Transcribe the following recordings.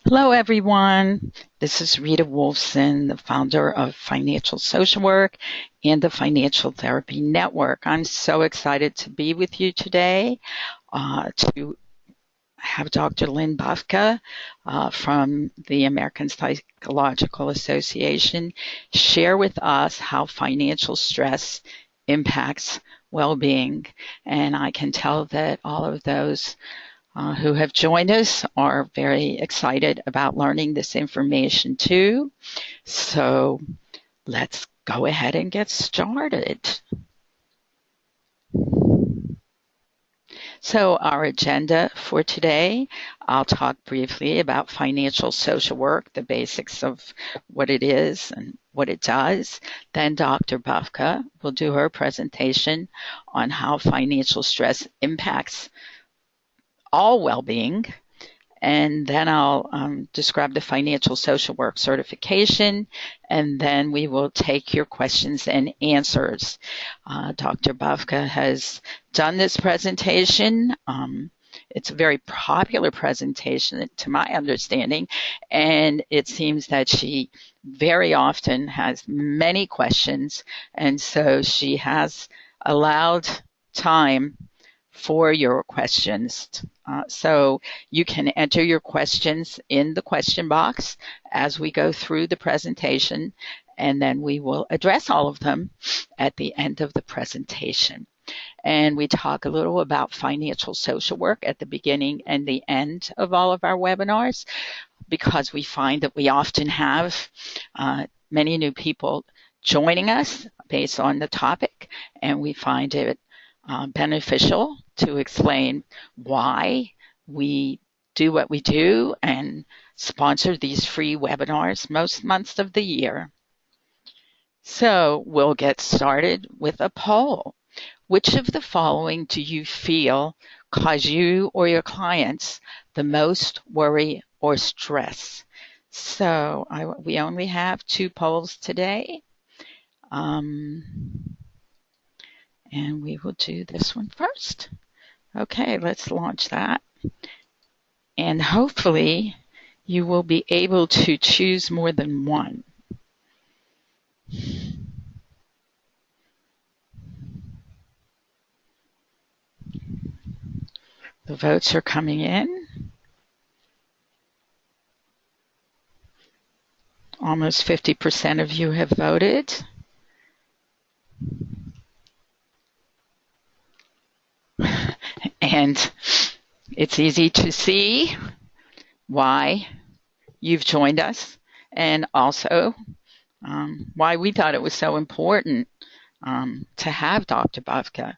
Hello, everyone. This is Rita Wolfson, the founder of Financial Social Work and the Financial Therapy Network. I'm so excited to be with you today to have Dr. Lynn Batka from the American Psychological Association share with us how financial stress impacts well-being. And I can tell that all of those who have joined us are very excited about learning this information too. So let's go ahead and get started. So our agenda for today, I'll talk briefly about financial social work, the basics of what it is and what it does. Then Dr. Bafka will do her presentation on how financial stress impacts all well-being. And then I'll describe the financial social work certification, and then we will take your questions and answers. Dr. Bafka has done this presentation. It's a very popular presentation to my understanding, and it seems that she very often has many questions, and so she has allowed time for your questions. So you can enter your questions in the question box as we go through the presentation, and then we will address all of them at the end of the presentation. And we talk a little about financial social work at the beginning and the end of all of our webinars, because we find that we often have many new people joining us based on the topic, and we find it beneficial to explain why we do what we do and sponsor these free webinars most months of the year. So we'll get started with a poll. Which of the following do you feel cause you or your clients the most worry or stress? So we only have 2 polls today. And we will do this one first. Okay, let's launch that. And hopefully you will be able to choose more than one. The votes are coming in. Almost 50% of you have voted. And it's easy to see why you've joined us, and also why we thought it was so important to have Dr. Bavka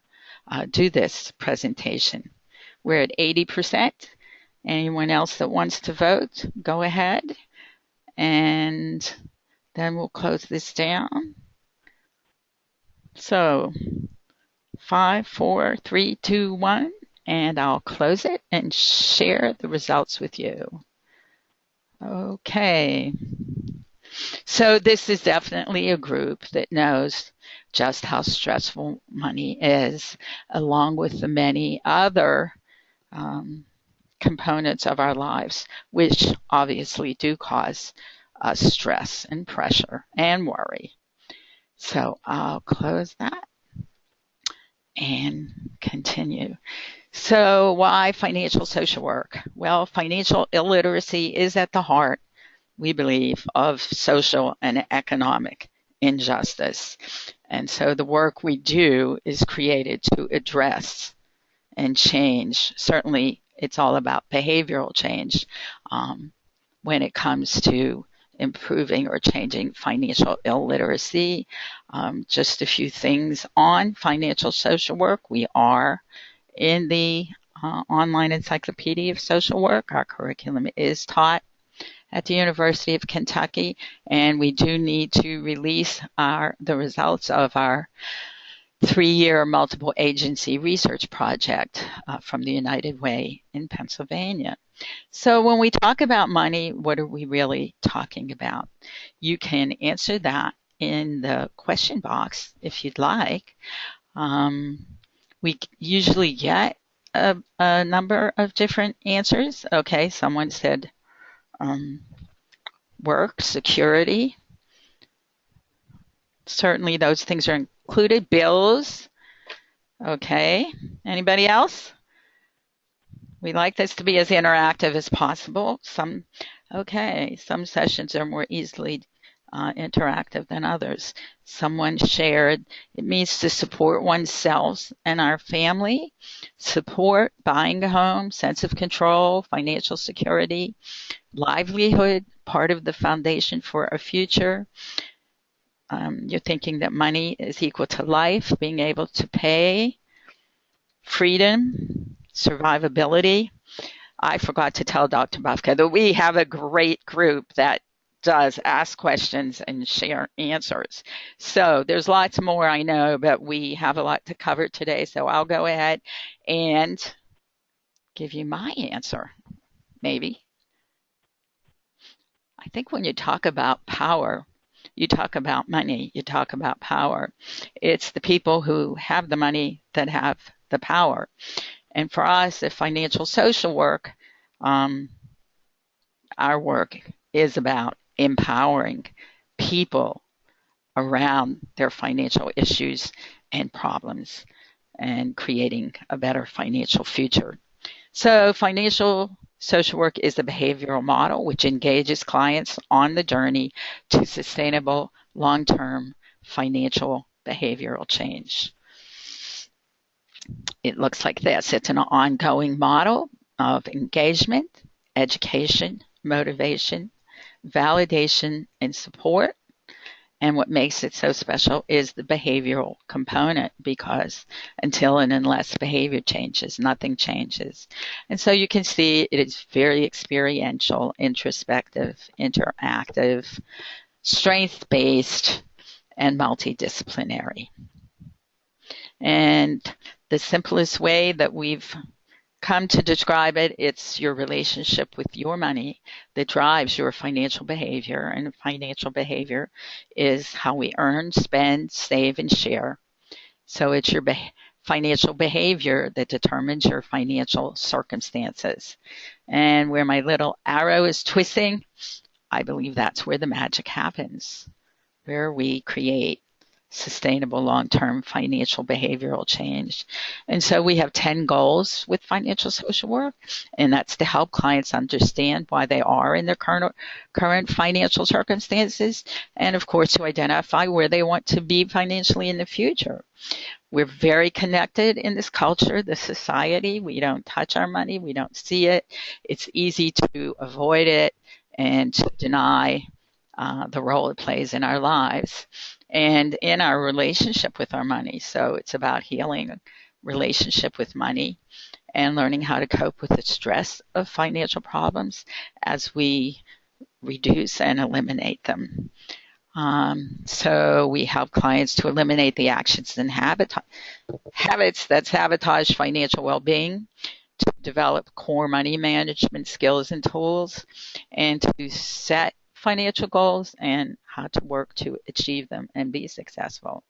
do this presentation. We're at 80%. Anyone else that wants to vote, go ahead. And then we'll close this down. So 5, 4, 3, 2, 1, and I'll close it and share the results with you. Okay. So this is definitely a group that knows just how stressful money is, along with the many other components of our lives, which obviously do cause us stress and pressure and worry. So I'll close that and continue. So why financial social work? Well, financial illiteracy is at the heart, we believe, of social and economic injustice. And so the work we do is created to address and change. Certainly, it's all about behavioral change when it comes to improving or changing financial illiteracy. Just a few things on financial social work. We are in the online encyclopedia of social work. Our curriculum is taught at the University of Kentucky, and we do need to release the results of our 3-year multiple agency research project from the United Way in Pennsylvania. So when we talk about money, what are we really talking about? You can answer that in the question box if you'd like. We usually get a number of different answers. Okay, someone said work, security. Certainly those things are included. Bills. Okay. Anybody else? We like this to be as interactive as possible. Some sessions are more easily interactive than others. Someone shared, it means to support oneself and our family, support buying a home, sense of control, financial security, livelihood, part of the foundation for a future. You're thinking that money is equal to life, being able to pay, freedom, survivability. I forgot to tell Dr. Batka that we have a great group that does ask questions and share answers. So there's lots more I know, but we have a lot to cover today. So I'll go ahead and give you my answer, maybe. I think when you talk about power, you talk about money, you talk about power. It's the people who have the money that have the power. And for us, at financial social work, our work is about empowering people around their financial issues and problems and creating a better financial future. So financial social work is a behavioral model which engages clients on the journey to sustainable long-term financial behavioral change. It looks like this. It's an ongoing model of engagement, education, motivation, validation, and support. And what makes it so special is the behavioral component, because until and unless behavior changes, nothing changes. And so you can see it is very experiential, introspective, interactive, strength-based, and multidisciplinary. And the simplest way that we've come to describe it, it's your relationship with your money that drives your financial behavior. And financial behavior is how we earn, spend, save, and share. So it's your financial behavior that determines your financial circumstances. And where my little arrow is twisting, I believe that's where the magic happens, where we create sustainable long-term financial behavioral change. And so we have 10 goals with financial social work, and that's to help clients understand why they are in their current financial circumstances, and of course to identify where they want to be financially in the future. We're very connected in this culture, this society. We don't touch our money. We don't see it. It's easy to avoid it and to deny the role it plays in our lives and in our relationship with our money. So it's about healing relationship with money and learning how to cope with the stress of financial problems as we reduce and eliminate them. So we help clients to eliminate the actions and habits that sabotage financial well-being, to develop core money management skills and tools, and to set financial goals and how to work to achieve them and be successful.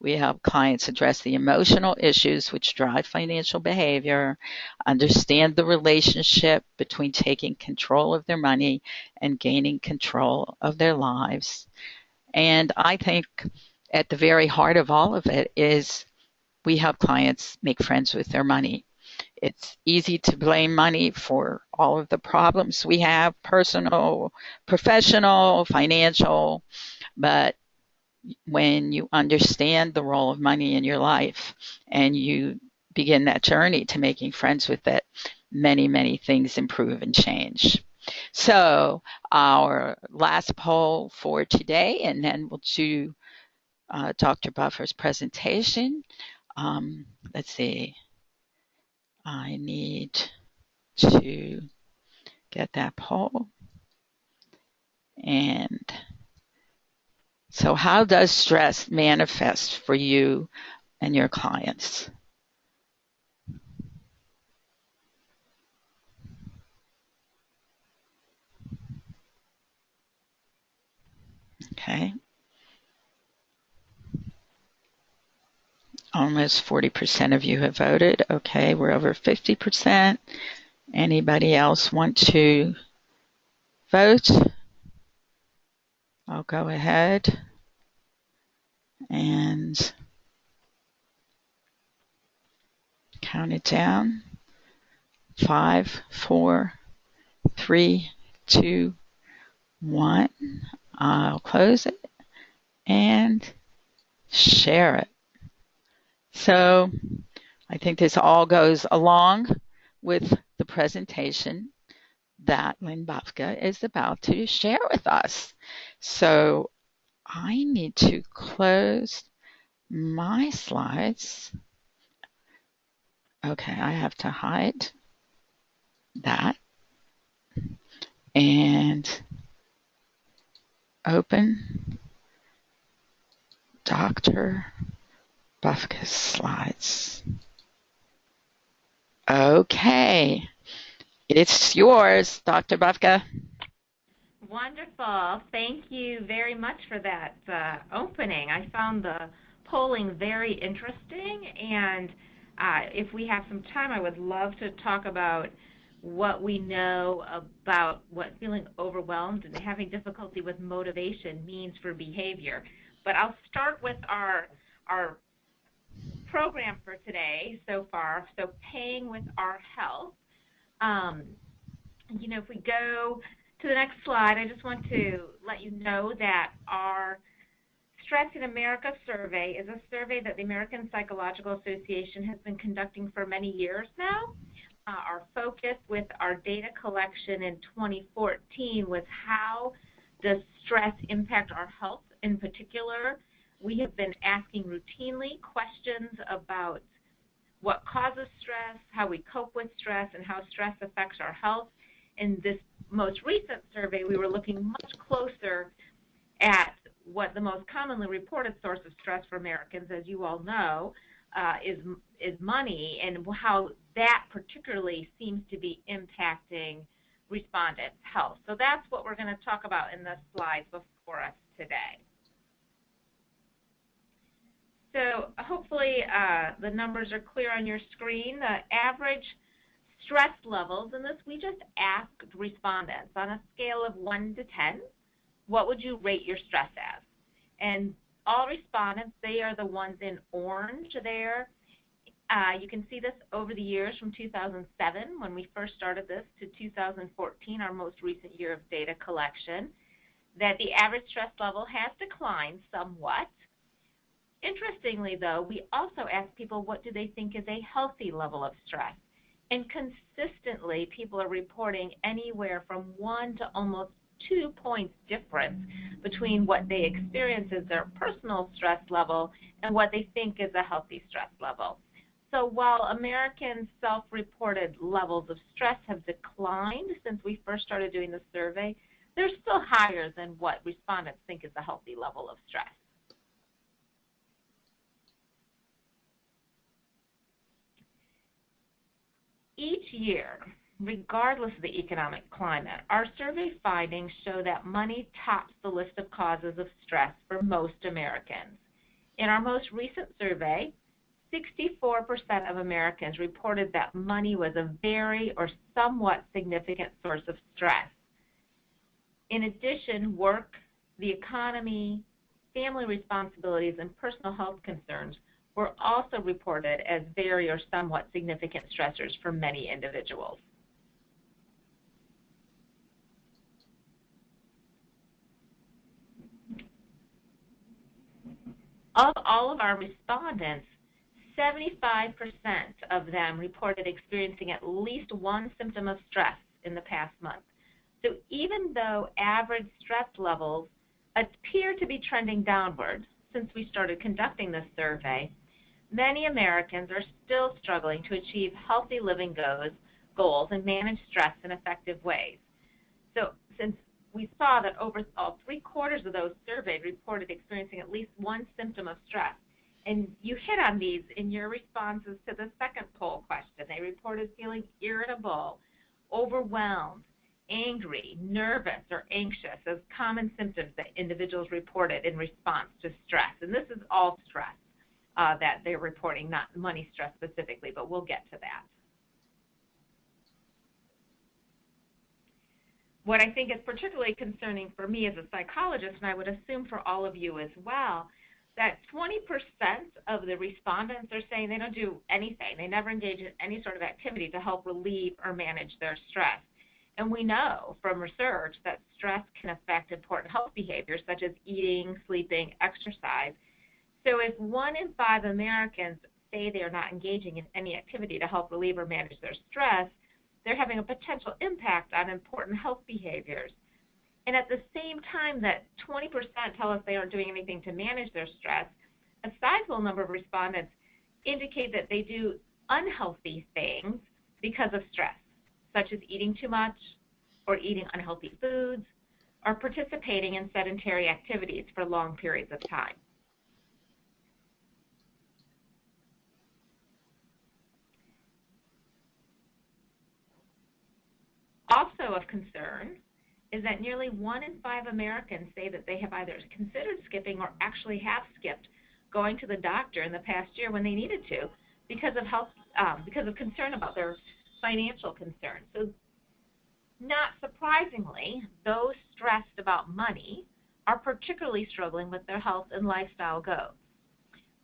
We help clients address the emotional issues which drive financial behavior, understand the relationship between taking control of their money and gaining control of their lives. And I think at the very heart of all of it is we help clients make friends with their money. It's easy to blame money for all of the problems we have, personal, professional, financial, but when you understand the role of money in your life and you begin that journey to making friends with it, many, many things improve and change. So our last poll for today, and then we'll do Dr. Buffer's presentation. Let's see. I need to get that poll. And so how does stress manifest for you and your clients? Okay. Almost 40% of you have voted. Okay, we're over 50%. Anybody else want to vote. I'll go ahead and count it down. 5, 4, 3, 2, 1. I'll close it and share it. So I think this all goes along with the presentation that Lynn Batka is about to share with us. So I need to close my slides. Okay, I have to hide that and open Dr. Bafka's slides. Okay, it's yours, Dr. Bafka. Wonderful. Thank you very much for that opening. I found the polling very interesting, and if we have some time, I would love to talk about what we know about what feeling overwhelmed and having difficulty with motivation means for behavior. But I'll start with our program for today so far, so paying with our health. If we go to the next slide, I just want to let you know that our Stress in America survey is a survey that the American Psychological Association has been conducting for many years now. Our focus with our data collection in 2014 was how does stress impact our health in particular. We have been asking routinely questions about what causes stress, how we cope with stress, and how stress affects our health. In this most recent survey, we were looking much closer at what the most commonly reported source of stress for Americans, as you all know, is money, and how that particularly seems to be impacting respondents' health. So that's what we're going to talk about in the slides before us today. So hopefully the numbers are clear on your screen. The average stress levels, and this we just asked respondents on a scale of 1 to 10, what would you rate your stress as? And all respondents, they are the ones in orange there. You can see this over the years from 2007, when we first started this, to 2014, our most recent year of data collection, that the average stress level has declined somewhat. Interestingly, though, we also ask people what do they think is a healthy level of stress. And consistently, people are reporting anywhere from 1 to almost 2 points difference between what they experience as their personal stress level and what they think is a healthy stress level. So while Americans' self-reported levels of stress have declined since we first started doing the survey, they're still higher than what respondents think is a healthy level of stress. Each year, regardless of the economic climate, our survey findings show that money tops the list of causes of stress for most Americans. In our most recent survey, 64% of Americans reported that money was a very or somewhat significant source of stress. In addition, work, the economy, family responsibilities, and personal health concerns were also reported as very or somewhat significant stressors for many individuals. Of all of our respondents, 75% of them reported experiencing at least one symptom of stress in the past month. So even though average stress levels appear to be trending downward since we started conducting this survey, many Americans are still struggling to achieve healthy living goals and manage stress in effective ways. So since we saw that over 3/4 of those surveyed reported experiencing at least one symptom of stress, and you hit on these in your responses to the second poll question. They reported feeling irritable, overwhelmed, angry, nervous, or anxious as common symptoms that individuals reported in response to stress. And this is all stress that they're reporting, not money stress specifically, but we'll get to that. what I think is particularly concerning for me as a psychologist, and I would assume for all of you as well, that 20% of the respondents are saying they don't do anything. They never engage in any sort of activity to help relieve or manage their stress. And we know from research that stress can affect important health behaviors such as eating, sleeping, exercise. So if 1 in 5 Americans say they are not engaging in any activity to help relieve or manage their stress, they're having a potential impact on important health behaviors. And at the same time that 20% tell us they aren't doing anything to manage their stress, a sizable number of respondents indicate that they do unhealthy things because of stress, such as eating too much or eating unhealthy foods or participating in sedentary activities for long periods of time. Also of concern is that nearly 1 in 5 Americans say that they have either considered skipping or actually have skipped going to the doctor in the past year when they needed to because of concern about their financial concerns. So not surprisingly, those stressed about money are particularly struggling with their health and lifestyle goals.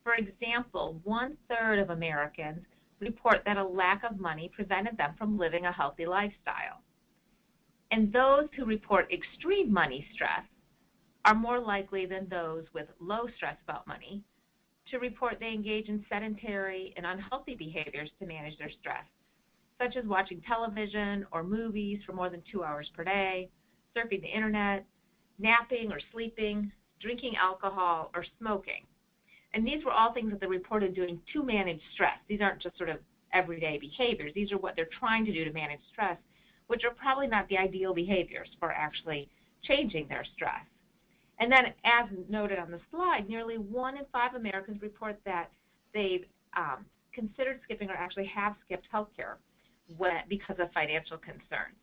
For example, 1/3 of Americans report that a lack of money prevented them from living a healthy lifestyle. And those who report extreme money stress are more likely than those with low stress about money to report they engage in sedentary and unhealthy behaviors to manage their stress, such as watching television or movies for more than 2 hours per day, surfing the internet, napping or sleeping, drinking alcohol, or smoking. And these were all things that they reported doing to manage stress. These aren't just sort of everyday behaviors. These are what they're trying to do to manage stress, which are probably not the ideal behaviors for actually changing their stress. And then, as noted on the slide, nearly 1 in 5 Americans report that they've considered skipping or actually have skipped healthcare because of financial concerns.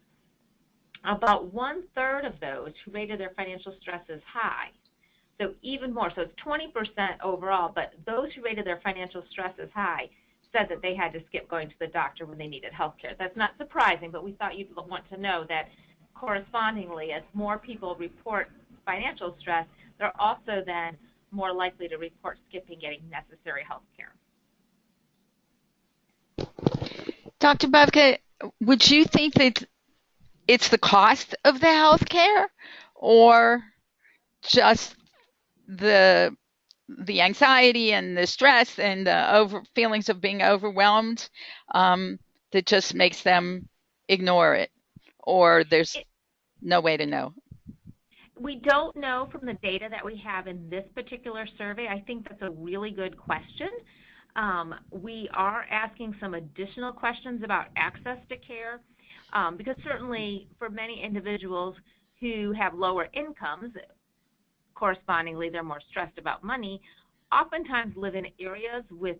About 1/3 of those who rated their financial stress as high, so even more, so it's 20% overall, but those who rated their financial stress as high said that they had to skip going to the doctor when they needed health care. That's not surprising, but we thought you'd want to know that correspondingly, as more people report financial stress, they're also then more likely to report skipping getting necessary health care. Dr. Batka, would you think that it's the cost of the health care or just the anxiety and the stress and the feelings of being overwhelmed that just makes them ignore it, or there's no way to know? We don't know from the data that we have in this particular survey. I think that's a really good question. We are asking some additional questions about access to care because certainly for many individuals who have lower incomes, correspondingly, they're more stressed about money, oftentimes live in areas with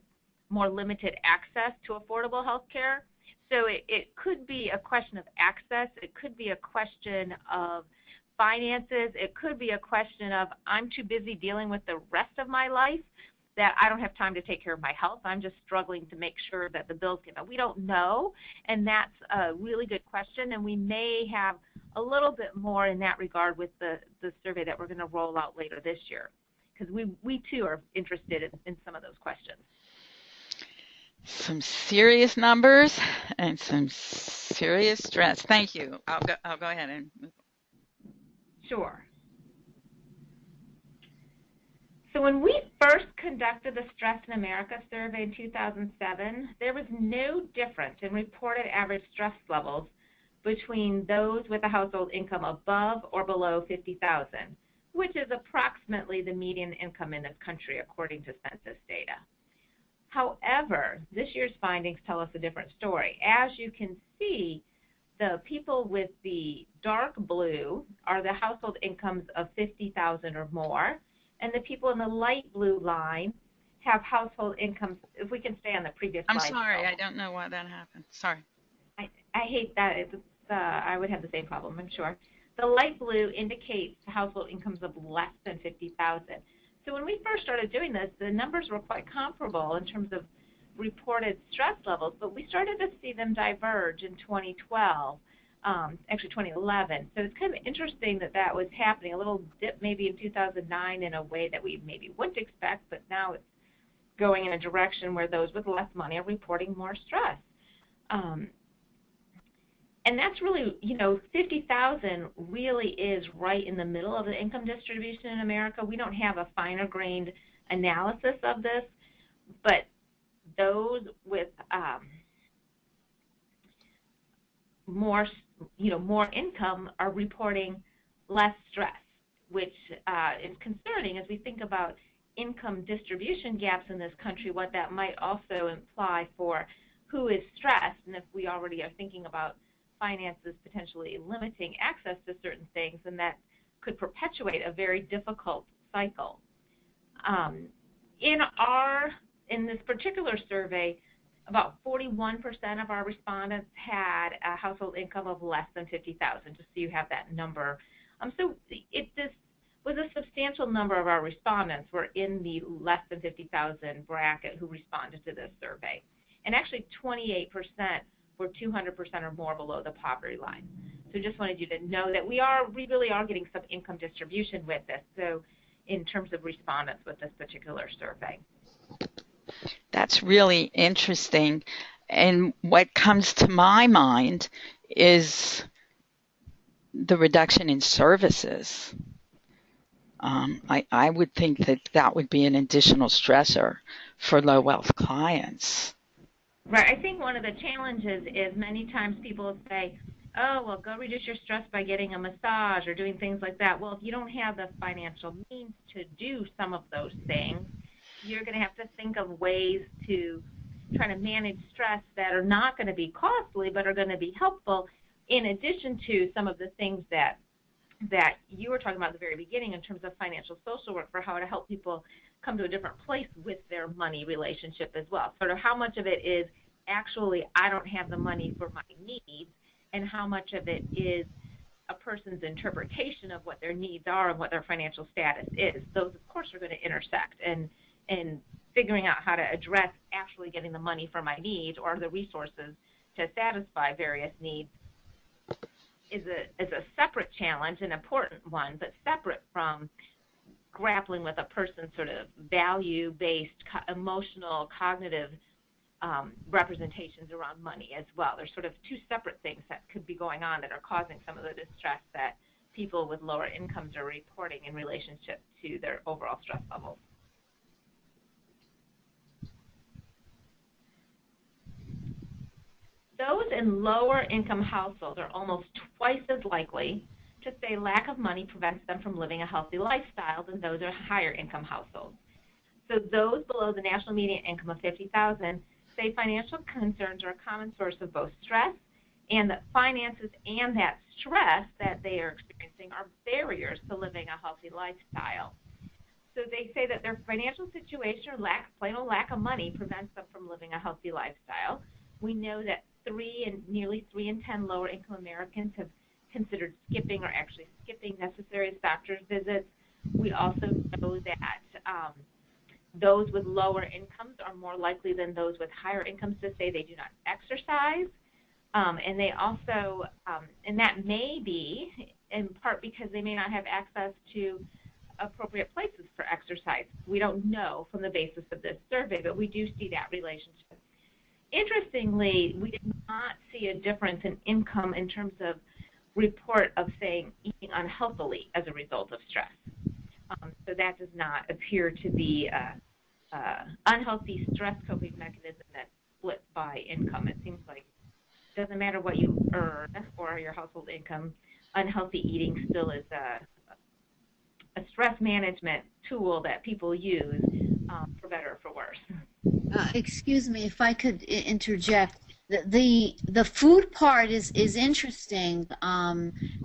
more limited access to affordable health care. So it could be a question of access. It could be a question of finances. It could be a question of I'm too busy dealing with the rest of my life that I don't have time to take care of my health. I'm just struggling to make sure that the bills get met. We don't know, and that's a really good question, and we may have a little bit more in that regard with the survey that we're going to roll out later this year, because we too are interested in some of those questions. Some serious numbers and some serious stress. Thank you. I'll go ahead and move. Sure. So when we first conducted the Stress in America survey in 2007, there was no difference in reported average stress levels between those with a household income above or below $50,000, which is approximately the median income in this country according to census data. However, this year's findings tell us a different story. As you can see, the people with the dark blue are the household incomes of $50,000 or more, and the people in the light blue line have household incomes. If we can stay on the previous slide. I'm sorry, I don't know why that happened. Sorry. I hate that. I would have the same problem, I'm sure. The light blue indicates household incomes of less than $50,000. So when we first started doing this, the numbers were quite comparable in terms of reported stress levels, but we started to see them diverge in 2012 actually 2011. So it's kind of interesting that that was happening, a little dip maybe in 2009 in a way that we maybe wouldn't expect, but now it's going in a direction where those with less money are reporting more stress. And that's really, 50,000 really is right in the middle of the income distribution in America. We don't have a finer grained analysis of this, but those with more income are reporting less stress, which is concerning as we think about income distribution gaps in this country, what that might also imply for who is stressed, and if we already are thinking about finances potentially limiting access to certain things, and that could perpetuate a very difficult cycle. In this particular survey, about 41% of our respondents had a household income of less than $50,000, just so you have that number. So this was a substantial number of our respondents were in the less than 50,000 bracket who responded to this survey. And actually 28% were 200% or more below the poverty line. So just wanted you to know that we really are getting some income distribution with this, so in terms of respondents with this particular survey. That's really interesting. And what comes to my mind is the reduction in services. I would think that would be an additional stressor for low wealth clients. Right. I think one of the challenges is many times people say, oh, well, go reduce your stress by getting a massage or doing things like that. Well, if you don't have the financial means to do some of those things, you're going to have to think of ways to try to manage stress that are not going to be costly but are going to be helpful, in addition to some of the things that you were talking about at the very beginning in terms of financial social work, for how to help people come to a different place with their money relationship as well. Sort of how much of it is actually I don't have the money for my needs, and how much of it is a person's interpretation of what their needs are and what their financial status is. Those, of course, are going to intersect, and figuring out how to address actually getting the money for my needs or the resources to satisfy various needs is a separate challenge, an important one, but separate from grappling with a person's sort of value-based, emotional, cognitive representations around money as well. There's sort of two separate things that could be going on that are causing some of the distress that people with lower incomes are reporting in relationship to their overall stress levels. Those in lower income households are almost twice as likely to say lack of money prevents them from living a healthy lifestyle than those in higher income households. So those below the national median income of $50,000 say financial concerns are a common source of both stress, and that finances and that stress that they are experiencing are barriers to living a healthy lifestyle. So they say that their financial situation or plain old lack of money prevents them from living a healthy lifestyle. We know that nearly 3 in 10 lower income Americans have considered skipping or actually skipping necessary doctor's visits. We also know that those with lower incomes are more likely than those with higher incomes to say they do not exercise. And they also, and that may be in part because they may not have access to appropriate places for exercise. We don't know from the basis of this survey, but we do see that relationship. Interestingly, we did not see a difference in income in terms of report of saying eating unhealthily as a result of stress. So that does not appear to be unhealthy stress coping mechanism that's split by income. It seems like it doesn't matter what you earn or your household income, unhealthy eating still is a stress management tool that people use for better or for worse. Excuse me, if I could interject. The food part is interesting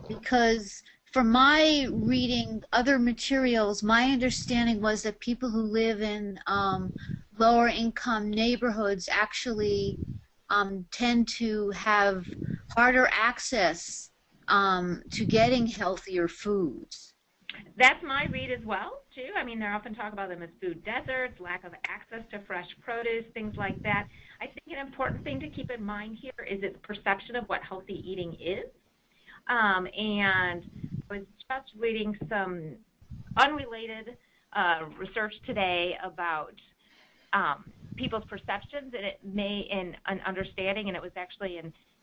because from my reading other materials, my understanding was that people who live in lower income neighborhoods actually tend to have harder access to getting healthier foods. That's my read as well, too. I mean, they often talk about them as food deserts, lack of access to fresh produce, things like that. I think an important thing to keep in mind here is its perception of what healthy eating is. And I was just reading some unrelated research today about people's perceptions, and it may in an understanding, and it was actually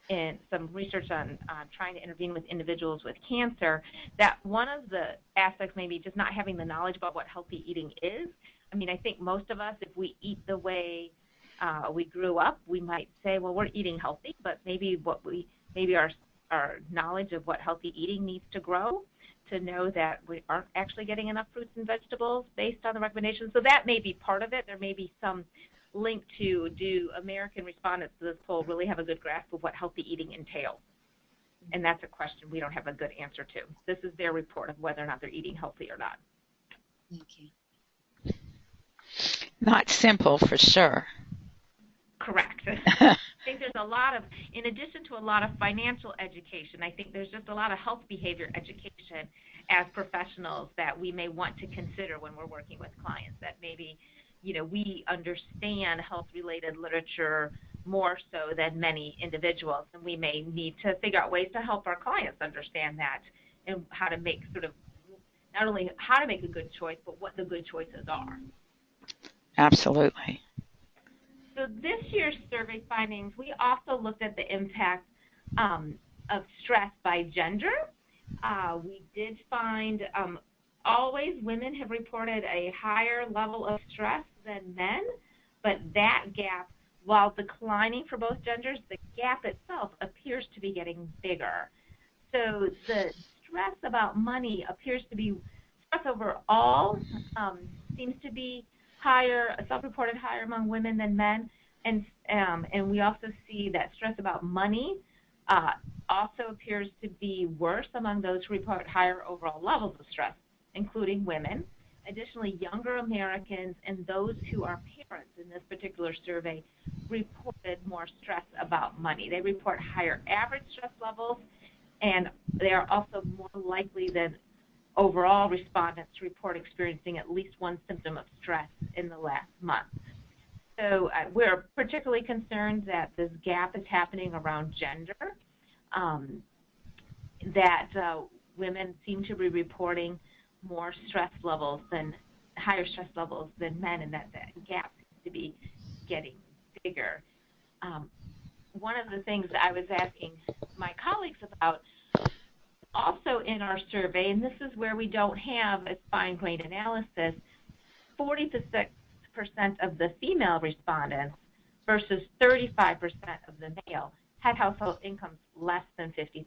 in some research on trying to intervene with individuals with cancer, that one of the aspects may be just not having the knowledge about what healthy eating is. I mean, I think most of us, if we eat the way we grew up, we might say, well, we're eating healthy, but maybe our knowledge of what healthy eating needs to grow to know that we aren't actually getting enough fruits and vegetables based on the recommendations. So that may be part of it. There may be some link to, do American respondents to this poll really have a good grasp of what healthy eating entails? And that's a question we don't have a good answer to. This is their report of whether or not they're eating healthy or not. Thank you. Not simple for sure. Correct. I think there's a lot of, in addition to a lot of financial education, I think there's just a lot of health behavior education as professionals that we may want to consider when we're working with clients, that maybe, you know, we understand health-related literature more so than many individuals, and we may need to figure out ways to help our clients understand that and how to make sort of, not only how to make a good choice, but what the good choices are. Absolutely. So this year's survey findings, we also looked at the impact of stress by gender. We did find always women have reported a higher level of stress than men, but that gap, while declining for both genders, the gap itself appears to be getting bigger. So the stress about money appears to be, stress overall seems to be higher, self-reported higher among women than men, and we also see that stress about money also appears to be worse among those who report higher overall levels of stress, including women. Additionally, younger Americans and those who are parents in this particular survey reported more stress about money. They report higher average stress levels, and they are also more likely than overall respondents to report experiencing at least one symptom of stress in the last month. So we're particularly concerned that this gap is happening around gender, that women seem to be reporting more stress levels than, higher stress levels than men, and that gap seems to be getting bigger. One of the things I was asking my colleagues about also in our survey, and this is where we don't have a fine-grained analysis, 46% of the female respondents versus 35% of the male had household incomes less than $50,000.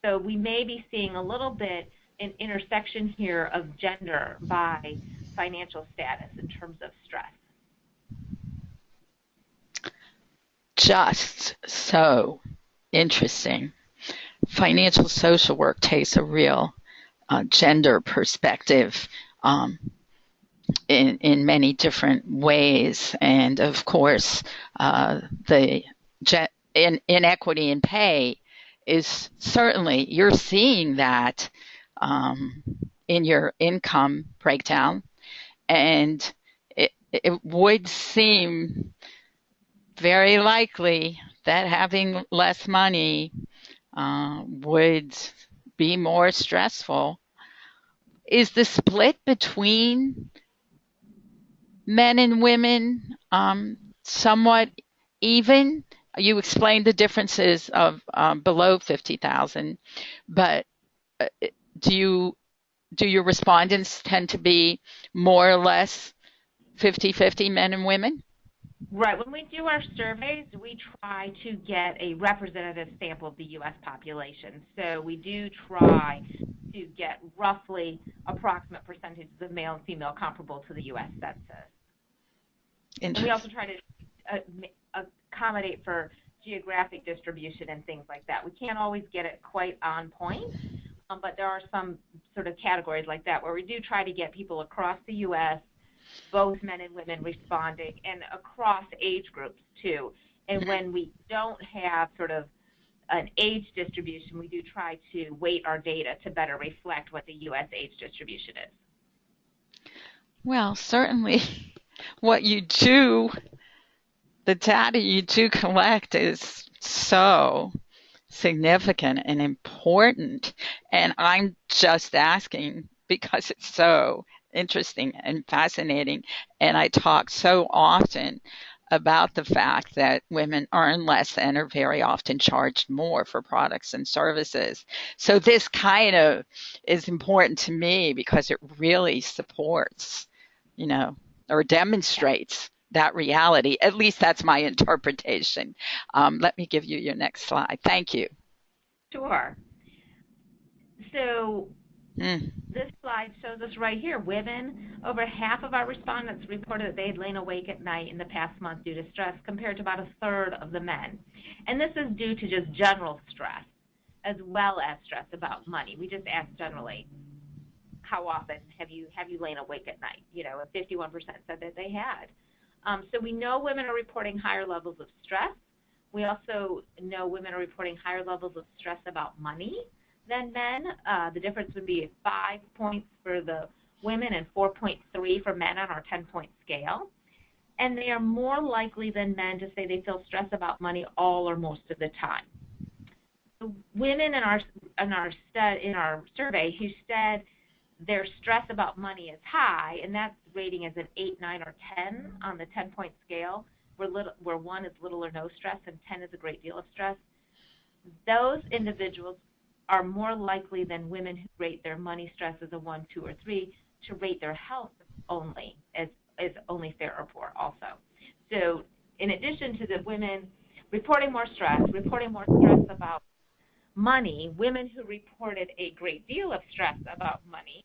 So we may be seeing a little bit an intersection here of gender by financial status in terms of stress. Just so interesting. Financial social work takes a real gender perspective in many different ways, and of course, the inequity in pay is certainly, you're seeing that in your income breakdown, and it would seem very likely that having less money would be more stressful. Is the split between men and women somewhat even? You explained the differences of below 50,000, but do your respondents tend to be more or less 50-50 men and women? Right. When we do our surveys, we try to get a representative sample of the U.S. population. So we do try to get roughly approximate percentages of male and female comparable to the U.S. Census. And we also try to accommodate for geographic distribution and things like that. We can't always get it quite on point, but there are some sort of categories like that where we do try to get people across the U.S., both men and women responding, and across age groups too. And when we don't have sort of an age distribution, we do try to weight our data to better reflect what the U.S. age distribution is. Well, certainly what you do, the data you do collect is so significant and important. And I'm just asking because it's so interesting and fascinating. And I talk so often about the fact that women earn less and are very often charged more for products and services. So this kind of is important to me because it really supports, you know, or demonstrates that reality. At least that's my interpretation. Let me give you your next slide. Thank you. Sure. So this slide shows us right here, women, over half of our respondents reported that they had lain awake at night in the past month due to stress, compared to about a third of the men. And this is due to just general stress, as well as stress about money. We just asked generally, how often have you lain awake at night? You know, and 51% said that they had. So we know women are reporting higher levels of stress. We also know women are reporting higher levels of stress about money than men. The difference would be 5 points for the women and 4.3 for men on our 10-point scale. And they are more likely than men to say they feel stress about money all or most of the time. The women in our survey who said their stress about money is high, and that's rating as an 8, 9, or 10 on the 10-point scale, where 1 is little or no stress and 10 is a great deal of stress. Those individuals are more likely than women who rate their money stress as a 1, 2, or 3 to rate their health only as only fair or poor also. So in addition to the women reporting more stress about money, women who reported a great deal of stress about money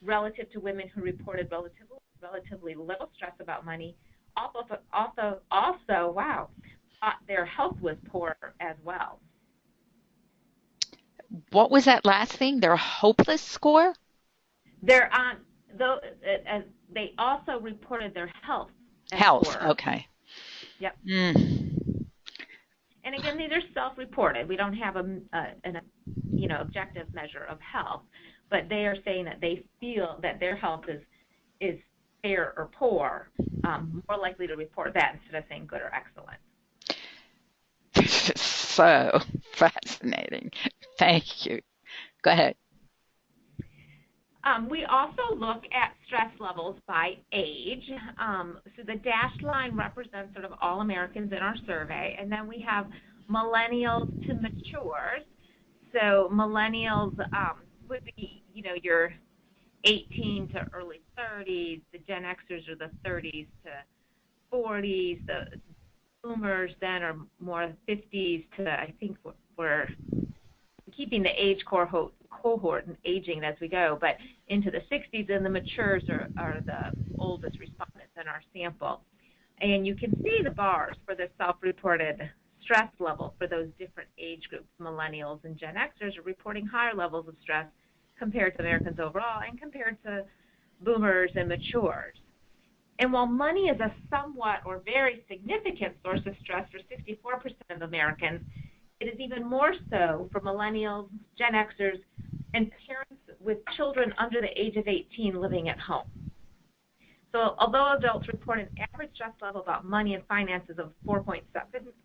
relative to women who reported relatively little stress about money also thought their health was poor as well. What was that last thing? Their hopeless score? They're on. They also reported their health. Health. Poor. Okay. Yep. And again, these are self-reported. We don't have an objective measure of health, but they are saying that they feel that their health is fair or poor, more likely to report that instead of saying good or excellent. This is so fascinating. Thank you. Go ahead. We also look at stress levels by age. So the dashed line represents sort of all Americans in our survey, and then we have millennials to matures. So millennials would be, your 18 to early 30s. The Gen Xers are the 30s to 40s. The boomers then are more 50s to, I think we're keeping the age cohort and aging as we go, but into the 60s, and the matures are the oldest respondents in our sample. And you can see the bars for the self-reported stress level for those different age groups. Millennials and Gen Xers are reporting higher levels of stress compared to Americans overall and compared to boomers and matures. And while money is a somewhat or very significant source of stress for 64% of Americans, it is even more so for millennials, Gen Xers, and parents with children under the age of 18 living at home. So although adults report an average stress level about money and finances of 4.7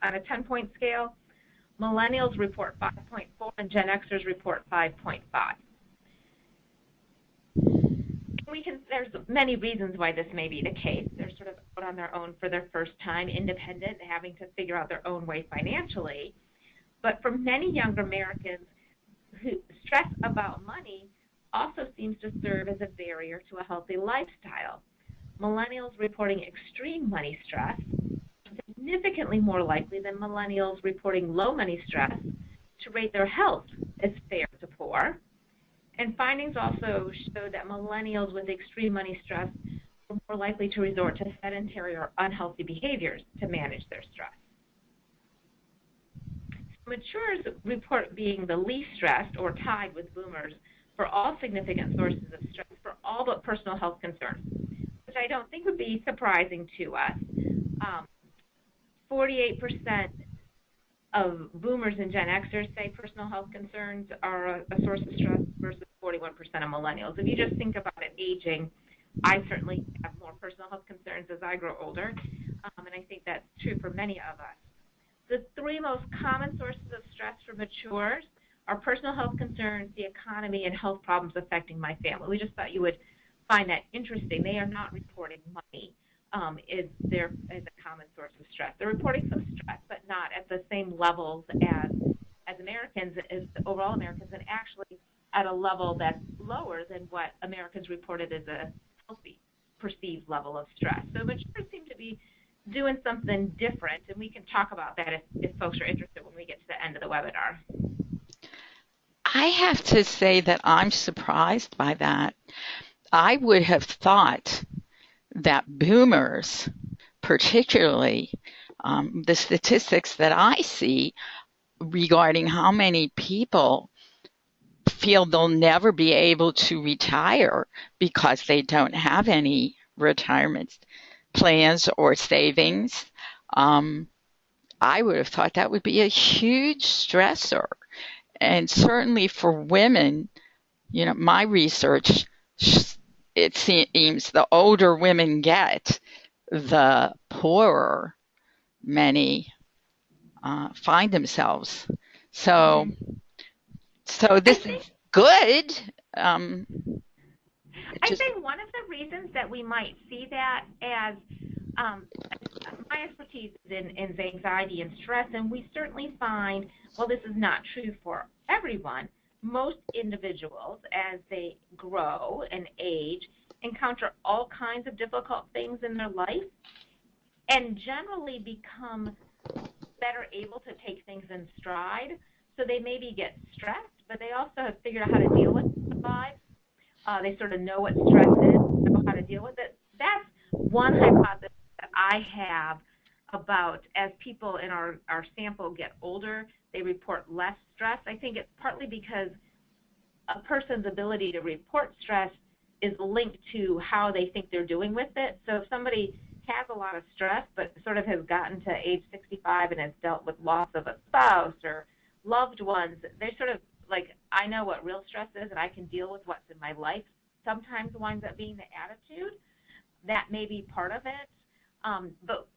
on a 10-point scale, millennials report 5.4 and Gen Xers report 5.5. There's many reasons why this may be the case. They're sort of out on their own for their first time, independent, having to figure out their own way financially. But for many younger Americans, stress about money also seems to serve as a barrier to a healthy lifestyle. Millennials reporting extreme money stress are significantly more likely than millennials reporting low money stress to rate their health as fair to poor. And findings also show that millennials with extreme money stress are more likely to resort to sedentary or unhealthy behaviors to manage their stress. Matures report being the least stressed or tied with boomers for all significant sources of stress for all but personal health concerns, which I don't think would be surprising to us. 48% of boomers and Gen Xers say personal health concerns are a source of stress versus 41% of millennials. If you just think about it aging, I certainly have more personal health concerns as I grow older, and I think that's true for many of us. The three most common sources of stress for matures are personal health concerns, the economy, and health problems affecting my family. We just thought you would find that interesting. They are not reporting money is a common source of stress. They're reporting some stress, but not at the same levels as Americans, as overall Americans, and actually at a level that's lower than what Americans reported as a healthy perceived level of stress. So matures seem to be doing something different, and we can talk about that if folks are interested when we get to the end of the webinar. I have to say that I'm surprised by that. I would have thought that boomers, particularly the statistics that I see regarding how many people feel they'll never be able to retire because they don't have any retirement plans or savings. I would have thought that would be a huge stressor. And certainly for women, you know, my research, it seems the older women get, the poorer many find themselves. So this is good. I think one of the reasons that we might see that as my expertise is in anxiety and stress, and we certainly find, well, this is not true for everyone, most individuals as they grow and age encounter all kinds of difficult things in their life and generally become better able to take things in stride. So they maybe get stressed, but they also have figured out how to deal with it. They sort of know what stress is, know how to deal with it. That's one hypothesis that I have about as people in our sample get older, they report less stress. I think it's partly because a person's ability to report stress is linked to how they think they're doing with it. So if somebody has a lot of stress but sort of has gotten to age 65 and has dealt with loss of a spouse or loved ones, they sort of like, I know what real stress is and I can deal with what's in my life. Sometimes winds up being the attitude. That may be part of it. But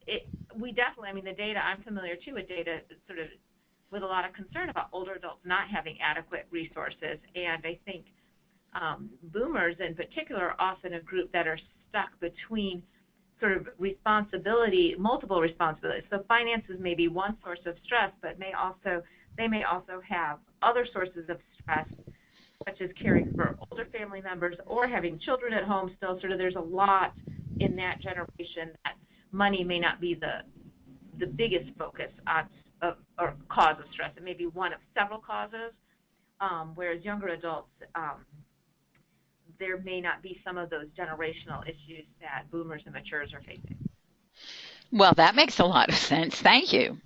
we definitely, I mean, the data, I'm familiar too with data sort of with a lot of concern about older adults not having adequate resources. And I think boomers in particular are often a group that are stuck between sort of responsibility, multiple responsibilities. So finances may be one source of stress, but they may also have other sources of stress, such as caring for older family members or having children at home still. Sort of there's a lot in that generation that money may not be the biggest focus or cause of stress. It may be one of several causes, whereas younger adults, there may not be some of those generational issues that boomers and matures are facing. Well, that makes a lot of sense. Thank you.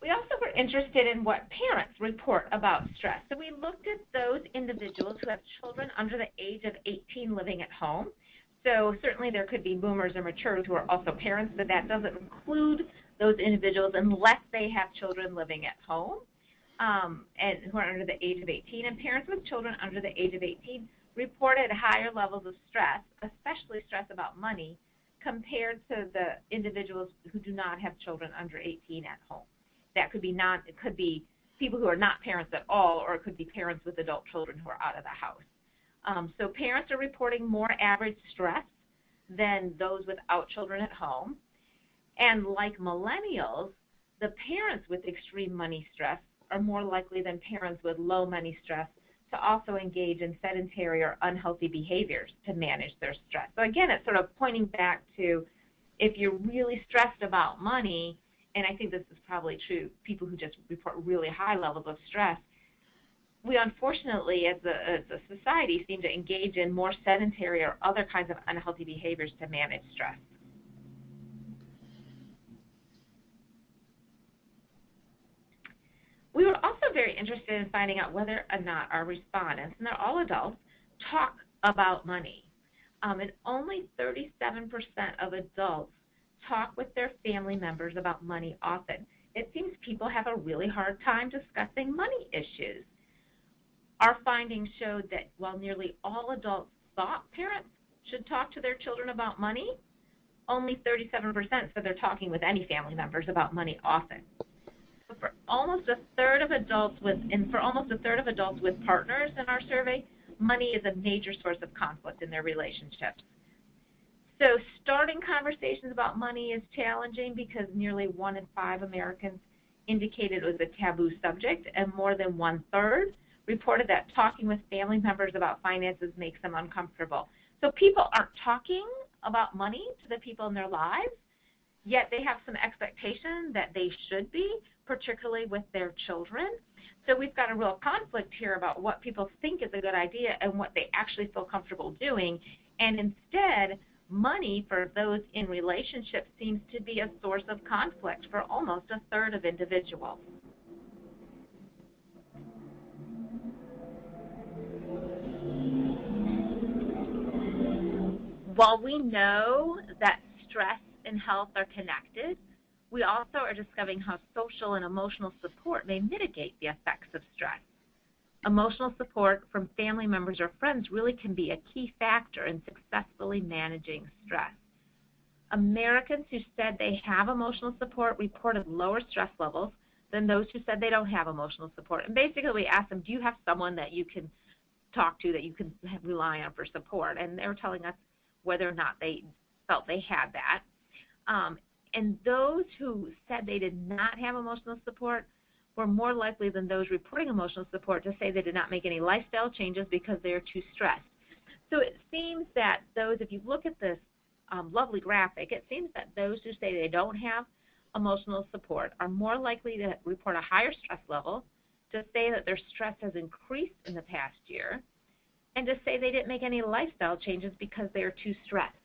We also were interested in what parents report about stress. So we looked at those individuals who have children under the age of 18 living at home. So certainly there could be boomers or matures who are also parents, but that doesn't include those individuals unless they have children living at home and who are under the age of 18. And parents with children under the age of 18 reported higher levels of stress, especially stress about money, compared to the individuals who do not have children under 18 at home. That could be it could be people who are not parents at all, or it could be parents with adult children who are out of the house. So parents are reporting more average stress than those without children at home. And like millennials, the parents with extreme money stress are more likely than parents with low money stress to also engage in sedentary or unhealthy behaviors to manage their stress. So again, it's sort of pointing back to if you're really stressed about money, and I think this is probably true, people who just report really high levels of stress, we unfortunately, as a society, seem to engage in more sedentary or other kinds of unhealthy behaviors to manage stress. We were also very interested in finding out whether or not our respondents, and they're all adults, talk about money. And only 37% of adults talk with their family members about money often. It seems people have a really hard time discussing money issues. Our findings showed that while nearly all adults thought parents should talk to their children about money, only 37% said they're talking with any family members about money often. For almost a third of adults with partners in our survey, money is a major source of conflict in their relationships. So starting conversations about money is challenging because nearly 1 in 5 Americans indicated it was a taboo subject, and more than 1/3 reported that talking with family members about finances makes them uncomfortable. So people aren't talking about money to the people in their lives, yet they have some expectation that they should be, particularly with their children. So we've got a real conflict here about what people think is a good idea and what they actually feel comfortable doing. And instead, money for those in relationships seems to be a source of conflict for almost a third of individuals. While we know that stress and health are connected, we also are discovering how social and emotional support may mitigate the effects of stress. Emotional support from family members or friends really can be a key factor in successfully managing stress. Americans who said they have emotional support reported lower stress levels than those who said they don't have emotional support. And basically we asked them, do you have someone that you can talk to, that you can rely on for support? And they were telling us whether or not they felt they had that. And those who said they did not have emotional support were more likely than those reporting emotional support to say they did not make any lifestyle changes because they are too stressed. So it seems that those, if you look at this lovely graphic, it seems that those who say they don't have emotional support are more likely to report a higher stress level, to say that their stress has increased in the past year, and to say they didn't make any lifestyle changes because they are too stressed.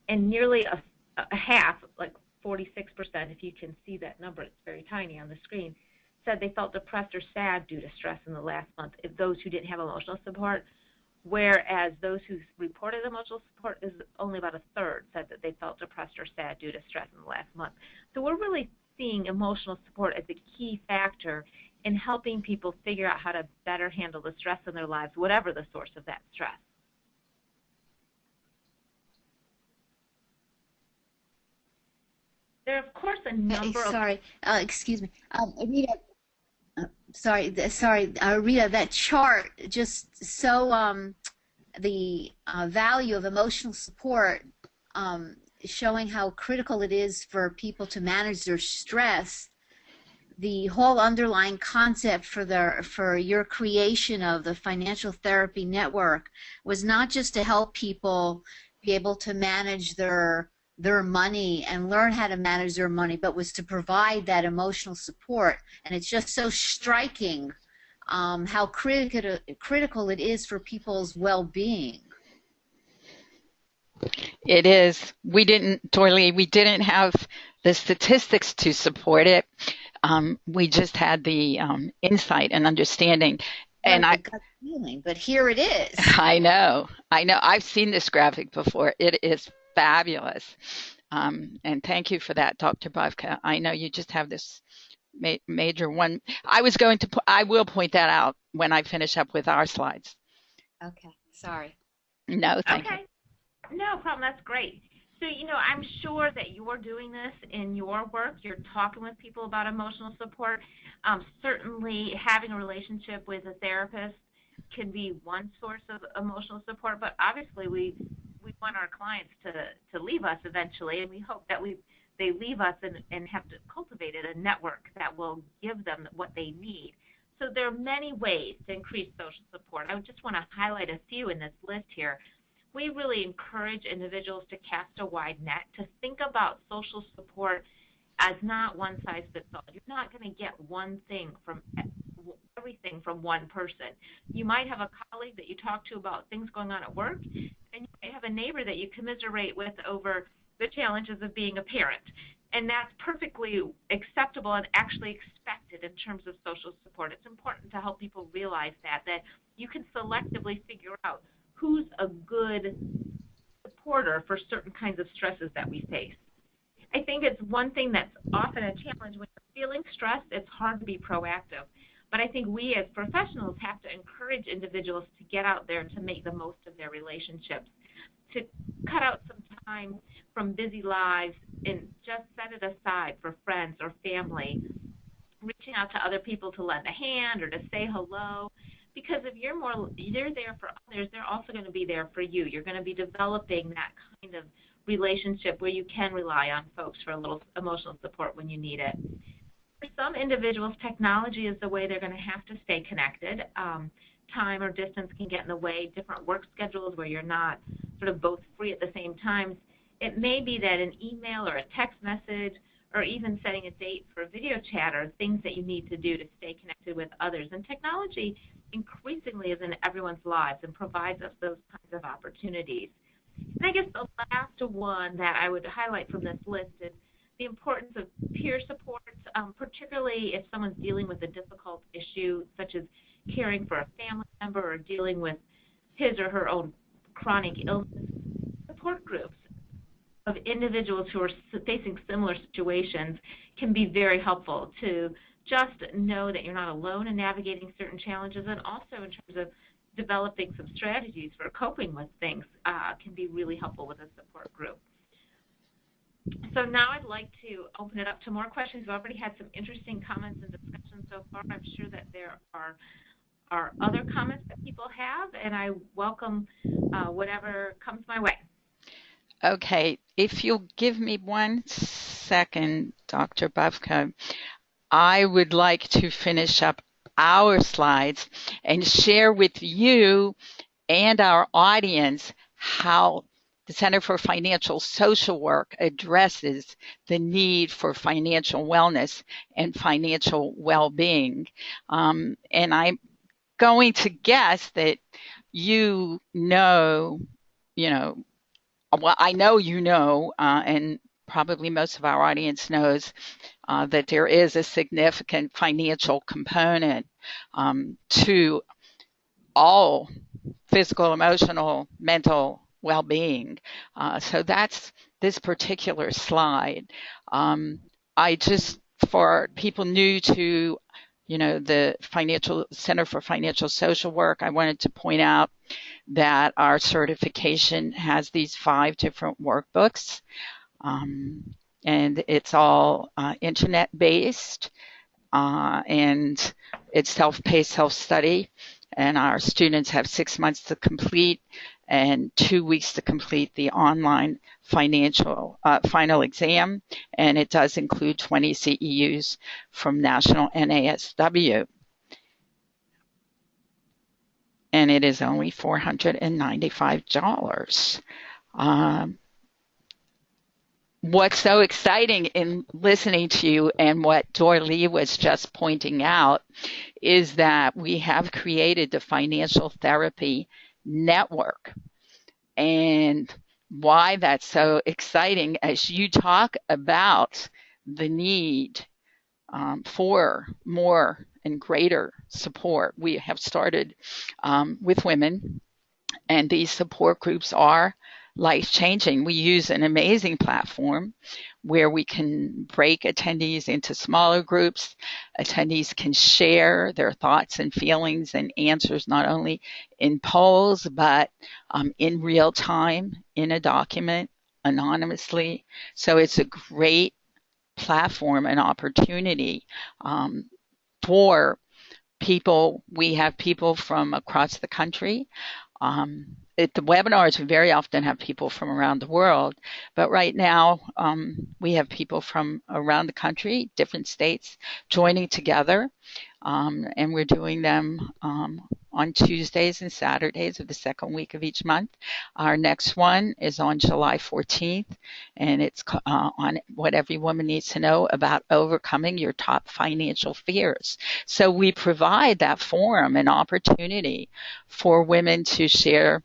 And nearly a half, like 46%, if you can see that number, it's very tiny on the screen, said they felt depressed or sad due to stress in the last month, if those who didn't have emotional support, whereas those who reported emotional support is only about a third said that they felt depressed or sad due to stress in the last month. So we're really seeing emotional support as a key factor in helping people figure out how to better handle the stress in their lives, whatever the source of that stress. There are, of course, a number of... Excuse me. Rita, Rita, that chart just so the value of emotional support, showing how critical it is for people to manage their stress. The whole underlying concept for your creation of the Financial Therapy Network was not just to help people be able to manage their money and learn how to manage their money, but was to provide that emotional support. And it's just so striking how critical it is for people's well-being. It is. We didn't have the statistics to support it. We just had the insight and understanding. And gut feeling, but here it is. I know. I've seen this graphic before. It is fabulous. And thank you for that, Dr. Batka. I know you just have this major one. I will point that out when I finish up with our slides. Okay. Sorry. No, thank you. No problem. That's great. So, I'm sure that you're doing this in your work. You're talking with people about emotional support. Certainly having a relationship with a therapist can be one source of emotional support, but obviously we want our clients to leave us eventually, and we hope that they leave us and have cultivated a network that will give them what they need. So there are many ways to increase social support. I just want to highlight a few in this list here. We really encourage individuals to cast a wide net, to think about social support as not one size fits all. You're not going to get everything from one person. You might have a colleague that you talk to about things going on at work, and you might have a neighbor that you commiserate with over the challenges of being a parent. And that's perfectly acceptable and actually expected in terms of social support. It's important to help people realize that you can selectively figure out who's a good supporter for certain kinds of stresses that we face. I think it's one thing that's often a challenge. When you're feeling stressed, it's hard to be proactive. But I think we as professionals have to encourage individuals to get out there to make the most of their relationships. to cut out some time from busy lives and just set it aside for friends or family, reaching out to other people to lend a hand or to say hello. Because if you're there for others, they're also going to be there for you. You're going to be developing that kind of relationship where you can rely on folks for a little emotional support when you need it. For some individuals, technology is the way they're going to have to stay connected. Time or distance can get in the way, different work schedules where you're not sort of both free at the same time. It may be that an email or a text message or even setting a date for a video chat are things that you need to do to stay connected with others. And technology increasingly is in everyone's lives and provides us those kinds of opportunities. And I guess the last one that I would highlight from this list is the importance of peer support, particularly if someone's dealing with a difficult issue, such as caring for a family member or dealing with his or her own chronic illness. Support groups of individuals who are facing similar situations can be very helpful to just know that you're not alone in navigating certain challenges, and also in terms of developing some strategies for coping with things can be really helpful with a support group. So now I'd like to open it up to more questions. We've already had some interesting comments and discussions so far. I'm sure that there are other comments that people have, and I welcome whatever comes my way. Okay, if you'll give me 1 second, Dr. Batka, I would like to finish up our slides and share with you and our audience how the Center for Financial Social Work addresses the need for financial wellness and financial well-being. And I'm going to guess that well, I know, and probably most of our audience knows that there is a significant financial component to all physical, emotional, mental well-being. So that's this particular slide. For people new to, the Center for Financial Social Work, I wanted to point out that our certification has these 5 different workbooks, and it's all internet-based, and it's self-paced, self-study, and our students have 6 months to complete and 2 weeks to complete the online final exam, and it does include 20 CEUs from National NASW. And it is only $495. What's so exciting in listening to you and what Dorlee was just pointing out is that we have created the Financial Therapy Network. And why that's so exciting, as you talk about the need for more and greater support. We have started with women, and these support groups are life-changing. We use an amazing platform where we can break attendees into smaller groups. Attendees can share their thoughts and feelings and answers not only in polls, but in real time, in a document, anonymously. So it's a great platform and opportunity for people. We have people from across the country. The webinars, we very often have people from around the world, but right now we have people from around the country, different states, joining together, and we're doing them on Tuesdays and Saturdays of the second week of each month. Our next one is on July 14th, and it's on what every woman needs to know about overcoming your top financial fears. So we provide that forum and opportunity for women to share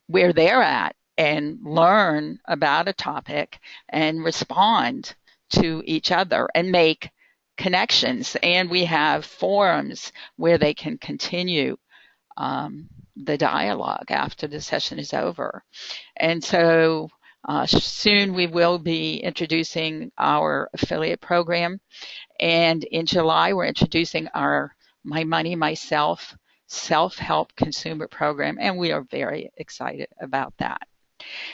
where they're at and learn about a topic and respond to each other and make connections. And we have forums where they can continue the dialogue after the session is over. And so soon we will be introducing our affiliate program. And in July, we're introducing our My Money, Myself self-help consumer program, and we are very excited about that.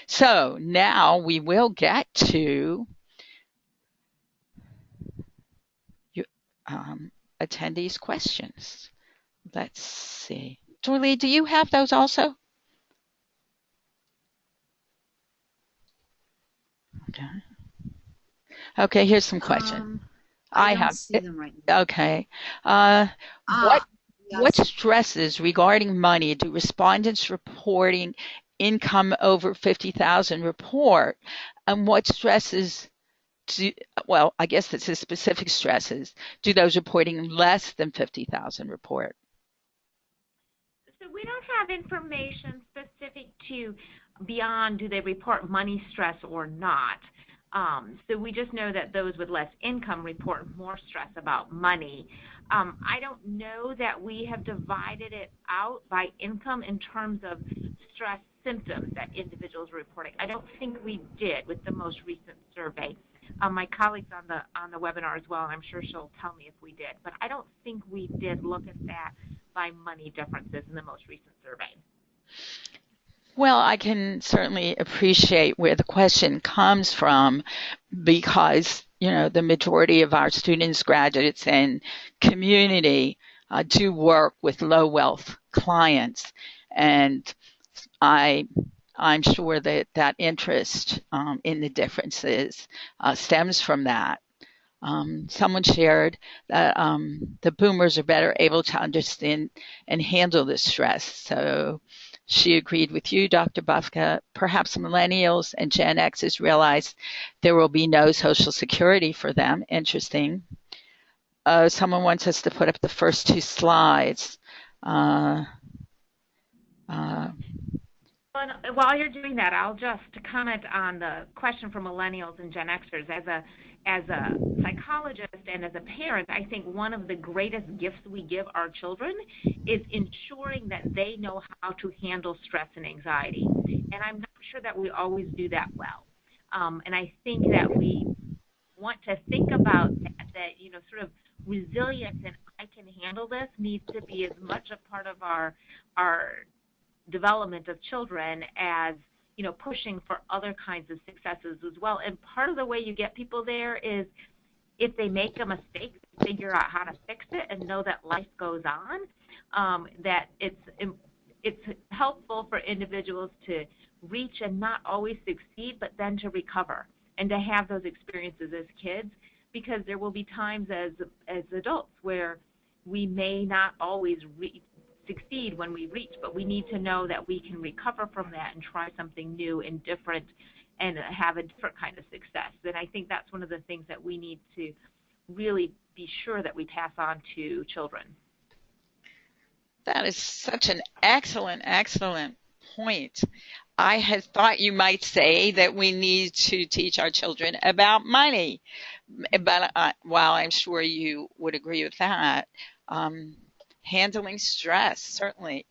So now we will get to attendees' questions. Let's see. Julie, do you have those also? Okay. Okay, here's some questions. I don't see them right now. Okay. Yes. What stresses regarding money do respondents reporting income over 50,000 report? And what stresses well, I guess this is specific stresses, do those reporting less than 50,000 report? So we don't have information specific to beyond do they report money stress or not. So we just know that those with less income report more stress about money. I don't know that we have divided it out by income in terms of stress symptoms that individuals are reporting. I don't think we did with the most recent survey. My colleague's on the webinar as well, and I'm sure she'll tell me if we did. But I don't think we did look at that by money differences in the most recent survey. Well, I can certainly appreciate where the question comes from because, you know, the majority of our students, graduates, and community do work with low wealth clients. And I'm sure that that interest in the differences stems from that. Someone shared that the boomers are better able to understand and handle the stress. So she agreed with you, Dr. Batka. Perhaps millennials and Gen Xers realize there will be no Social Security for them. Interesting. Someone wants us to put up the first two slides. While you're doing that, I'll just comment on the question for millennials and Gen Xers. As a psychologist and as a parent, I think one of the greatest gifts we give our children is ensuring that they know how to handle stress and anxiety. And I'm not sure that we always do that well. And I think that we want to think about that, you know, sort of resilience and I can handle this needs to be as much a part of our development of children as, you know, pushing for other kinds of successes as well. And part of the way you get people there is if they make a mistake, figure out how to fix it and know that life goes on, that it's helpful for individuals to reach and not always succeed, but then to recover and to have those experiences as kids, because there will be times as adults where we may not always succeed when we reach, but we need to know that we can recover from that and try something new and different and have a different kind of success. And I think that's one of the things that we need to really be sure that we pass on to children. That is such an excellent point. I had thought you might say that we need to teach our children about money, but while I'm sure you would agree with that, handling stress, certainly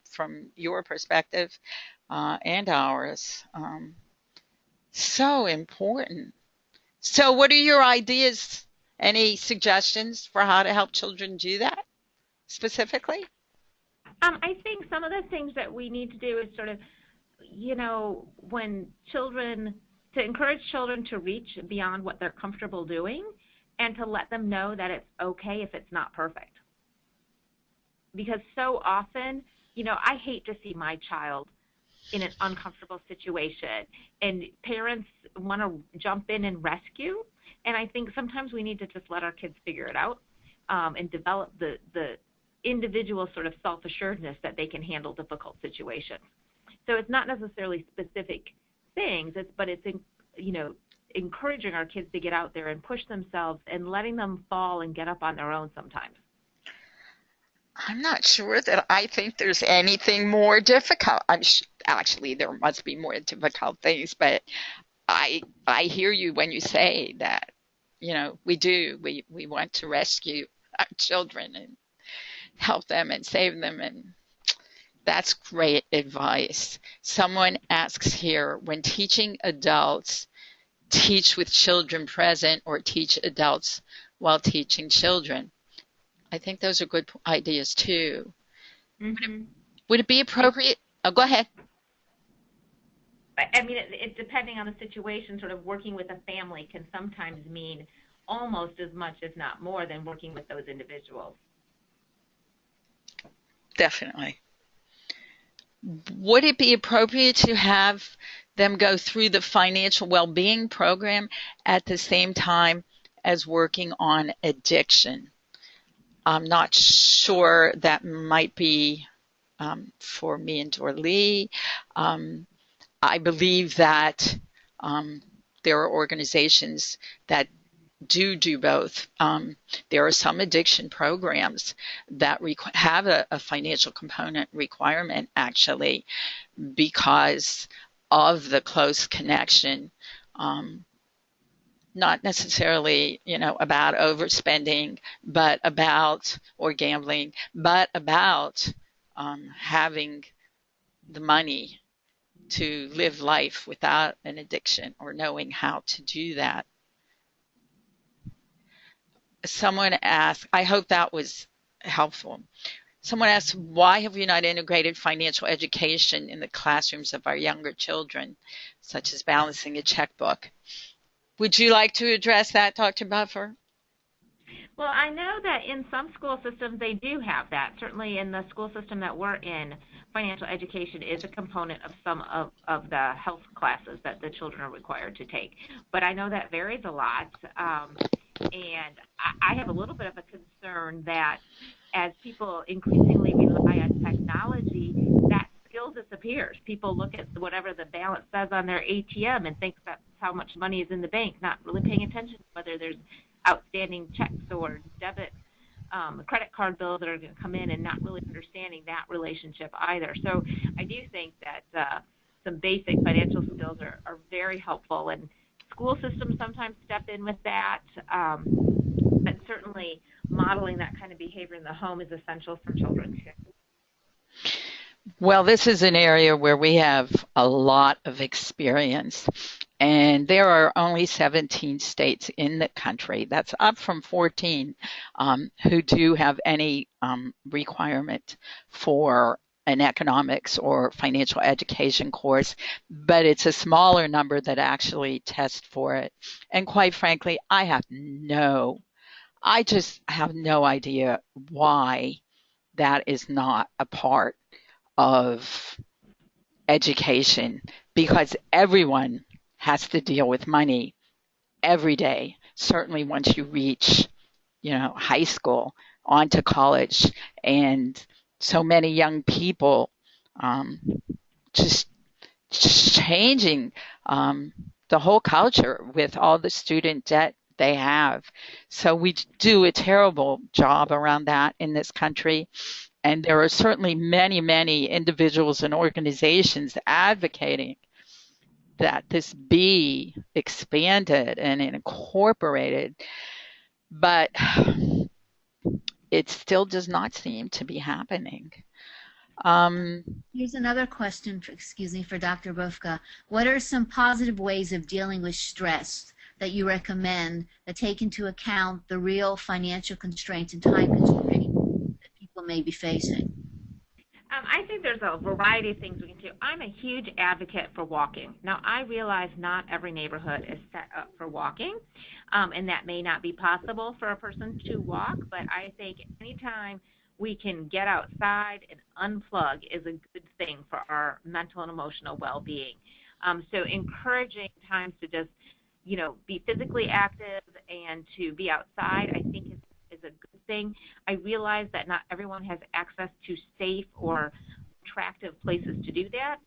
from your perspective and ours, so important. So what are your ideas? Any suggestions for how to help children do that specifically? I think some of the things that we need to do is sort of, you know, to encourage children to reach beyond what they're comfortable doing and to let them know that it's okay if it's not perfect. Because so often, you know, I hate to see my child in an uncomfortable situation, and parents want to jump in and rescue. And I think sometimes we need to just let our kids figure it out and develop the individual sort of self-assuredness that they can handle difficult situations. So it's not necessarily specific things, but it's, you know, encouraging our kids to get out there and push themselves and letting them fall and get up on their own sometimes. I'm not sure that I think there's anything more difficult. Actually, there must be more difficult things, but I hear you when you say that, you know, we want to rescue our children and help them and save them, and that's great advice. Someone asks here, when teaching adults, teach with children present or teach adults while teaching children? I think those are good ideas too. Mm-hmm. Would it be appropriate? Oh, go ahead. I mean, it depending on the situation, sort of working with a family can sometimes mean almost as much, if not more, than working with those individuals. Definitely. Would it be appropriate to have them go through the financial well-being program at the same time as working on addiction? I'm not sure that might be for me and Dorlee. I believe that there are organizations that do both. There are some addiction programs that have a financial component requirement, actually, because of the close connection. Not necessarily, about overspending, but about, or gambling, but about having the money to live life without an addiction, or knowing how to do that. Someone asked, I hope that was helpful. Someone asked, why have we not integrated financial education in the classrooms of our younger children, such as balancing a checkbook? Would you like to address that, Dr. Buffer? Well, I know that in some school systems they do have that. Certainly in the school system that we're in, financial education is a component of some of the health classes that the children are required to take. But I know that varies a lot. And I have a little bit of a concern that as people increasingly rely on technology, that skill disappears. People look at whatever the balance says on their ATM and think that's how much money is in the bank, not really paying attention to whether there's outstanding checks or debit credit card bills that are going to come in, and not really understanding that relationship either. So I do think that some basic financial skills are very helpful, and school systems sometimes step in with that, but certainly modeling that kind of behavior in the home is essential for children too. Well, this is an area where we have a lot of experience, and there are only 17 states in the country. That's up from 14 who do have any requirement for an economics or financial education course, but it's a smaller number that actually test for it. And quite frankly, I just have no idea why that is not a part of education, because everyone has to deal with money every day. Certainly once you reach, high school, on to college, and so many young people just changing the whole culture with all the student debt they have. So we do a terrible job around that in this country. And there are certainly many, many individuals and organizations advocating that this be expanded and incorporated, but it still does not seem to be happening. Here's another question, for Dr. Bufka. What are some positive ways of dealing with stress that you recommend that take into account the real financial constraints and time constraints that people may be facing? I think there's a variety of things we can do. I'm a huge advocate for walking. Now, I realize not every neighborhood is set up for walking, and that may not be possible for a person to walk, but I think anytime we can get outside and unplug is a good thing for our mental and emotional well-being. So encouraging times to just, be physically active and to be outside, I think is a good thing. I realize that not everyone has access to safe or attractive places to do that.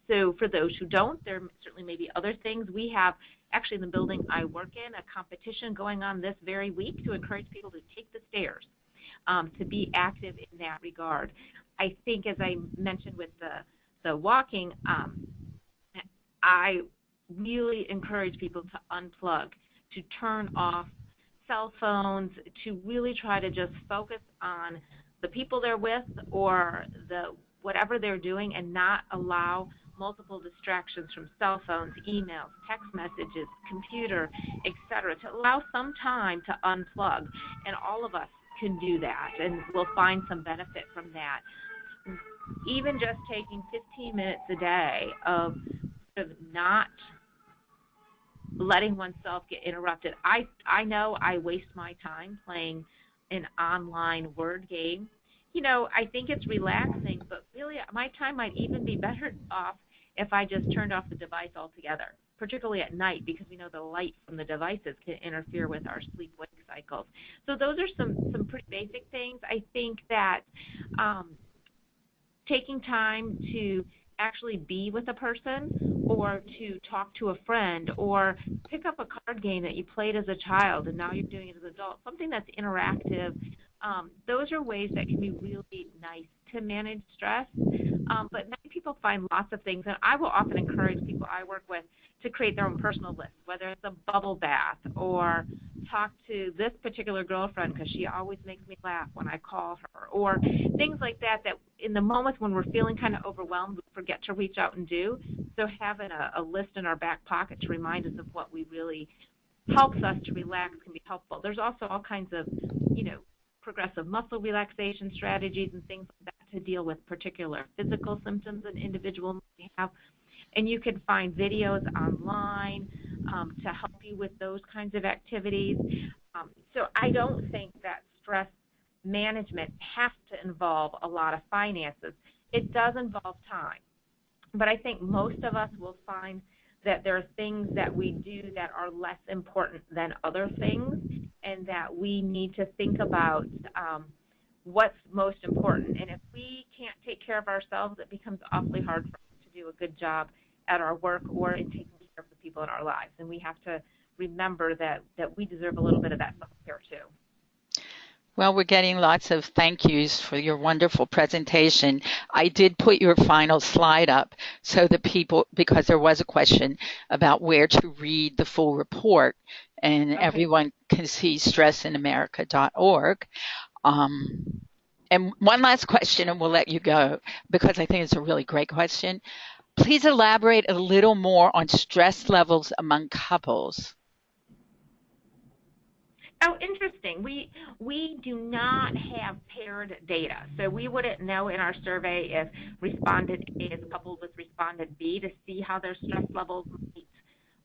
So for those who don't, there certainly may be other things. We have, actually in the building I work in, a competition going on this very week to encourage people to take the stairs, to be active in that regard. I think, as I mentioned with the walking, I really encourage people to unplug, to turn off cell phones, to really try to just focus on the people they're with or whatever they're doing, and not allow multiple distractions from cell phones, emails, text messages, computer, etc., to allow some time to unplug. And all of us can do that, and we'll find some benefit from that. even just taking 15 minutes a day of sort of not letting oneself get interrupted. I know I waste my time playing an online word game. I think it's relaxing, but really my time might even be better off if I just turned off the device altogether, particularly at night, because we know the light from the devices can interfere with our sleep-wake cycles. So those are some pretty basic things. I think that taking time to actually be with a person, or to talk to a friend, or pick up a card game that you played as a child and now you're doing it as an adult, something that's interactive. Those are ways that can be really nice to manage stress. But many people find lots of things, and I will often encourage people I work with to create their own personal list, whether it's a bubble bath or talk to this particular girlfriend because she always makes me laugh when I call her, or things like that, that in the moments when we're feeling kind of overwhelmed, we forget to reach out and do. So having a list in our back pocket to remind us of what we really helps us to relax can be helpful. There's also all kinds of, progressive muscle relaxation strategies and things like that to deal with particular physical symptoms an individual may have. And you can find videos online to help you with those kinds of activities. So I don't think that stress management has to involve a lot of finances. It does involve time. But I think most of us will find that there are things that we do that are less important than other things, and that we need to think about what's most important. And if we can't take care of ourselves, it becomes awfully hard for us to do a good job at our work or in taking care of the people in our lives. And we have to remember that we deserve a little bit of that self-care too. Well, we're getting lots of thank yous for your wonderful presentation. I did put your final slide up so that people, because there was a question about where to read the full report, and everyone can see stressinamerica.org. And one last question, and we'll let you go, because I think it's a really great question. Please elaborate a little more on stress levels among couples. Oh, interesting. We do not have paired data, so we wouldn't know in our survey if respondent A is coupled with respondent B to see how their stress levels might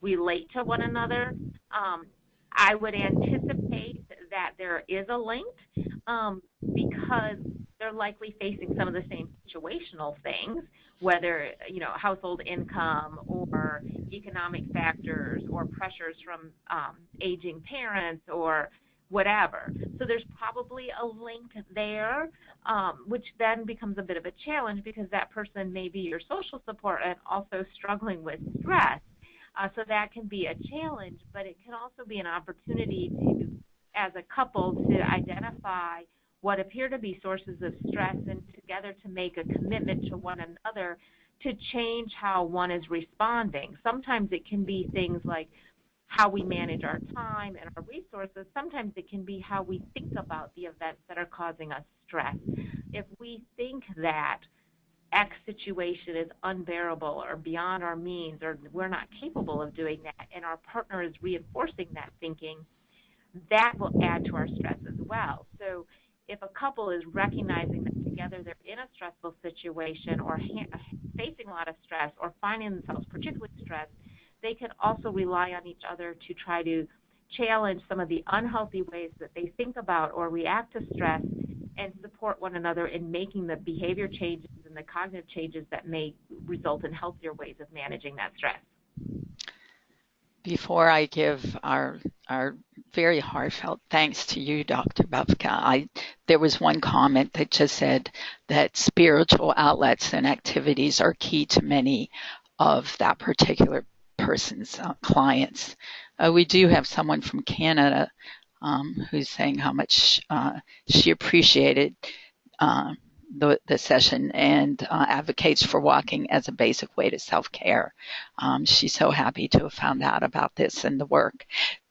relate to one another. I would anticipate that there is a link because they're likely facing some of the same situational things, whether, household income or economic factors or pressures from aging parents or whatever. So there's probably a link there, which then becomes a bit of a challenge because that person may be your social support and also struggling with stress. So that can be a challenge, but it can also be an opportunity to, as a couple, to identify what appear to be sources of stress and together to make a commitment to one another to change how one is responding. Sometimes it can be things like how we manage our time and our resources. Sometimes it can be how we think about the events that are causing us stress. If we think that X situation is unbearable or beyond our means, or we're not capable of doing that, and our partner is reinforcing that thinking, that will add to our stress as well. So if a couple is recognizing that together they're in a stressful situation or facing a lot of stress or finding themselves particularly stressed, they can also rely on each other to try to challenge some of the unhealthy ways that they think about or react to stress, and support one another in making the behavior changes and the cognitive changes that may result in healthier ways of managing that stress. Before I give our very heartfelt thanks to you, Dr. Batka, there was one comment that just said that spiritual outlets and activities are key to many of that particular person's clients. We do have someone from Canada who's saying how much she appreciated the session and advocates for walking as a basic way to self-care. She's so happy to have found out about this and the work.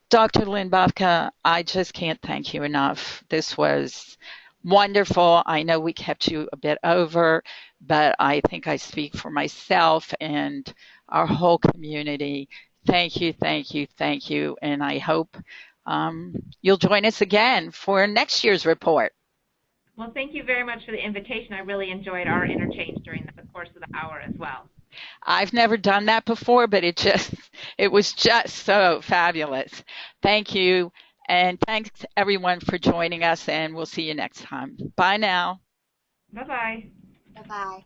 Dr. Lynn Batka, I just can't thank you enough. This was wonderful. I know we kept you a bit over, but I think I speak for myself and our whole community. Thank you, thank you, thank you. And I hope you'll join us again for next year's report. Well, thank you very much for the invitation. I really enjoyed our interchange during the course of the hour as well. I've never done that before, but it was just so fabulous. Thank you. And thanks everyone for joining us, and we'll see you next time. Bye now. Bye-bye. Bye-bye.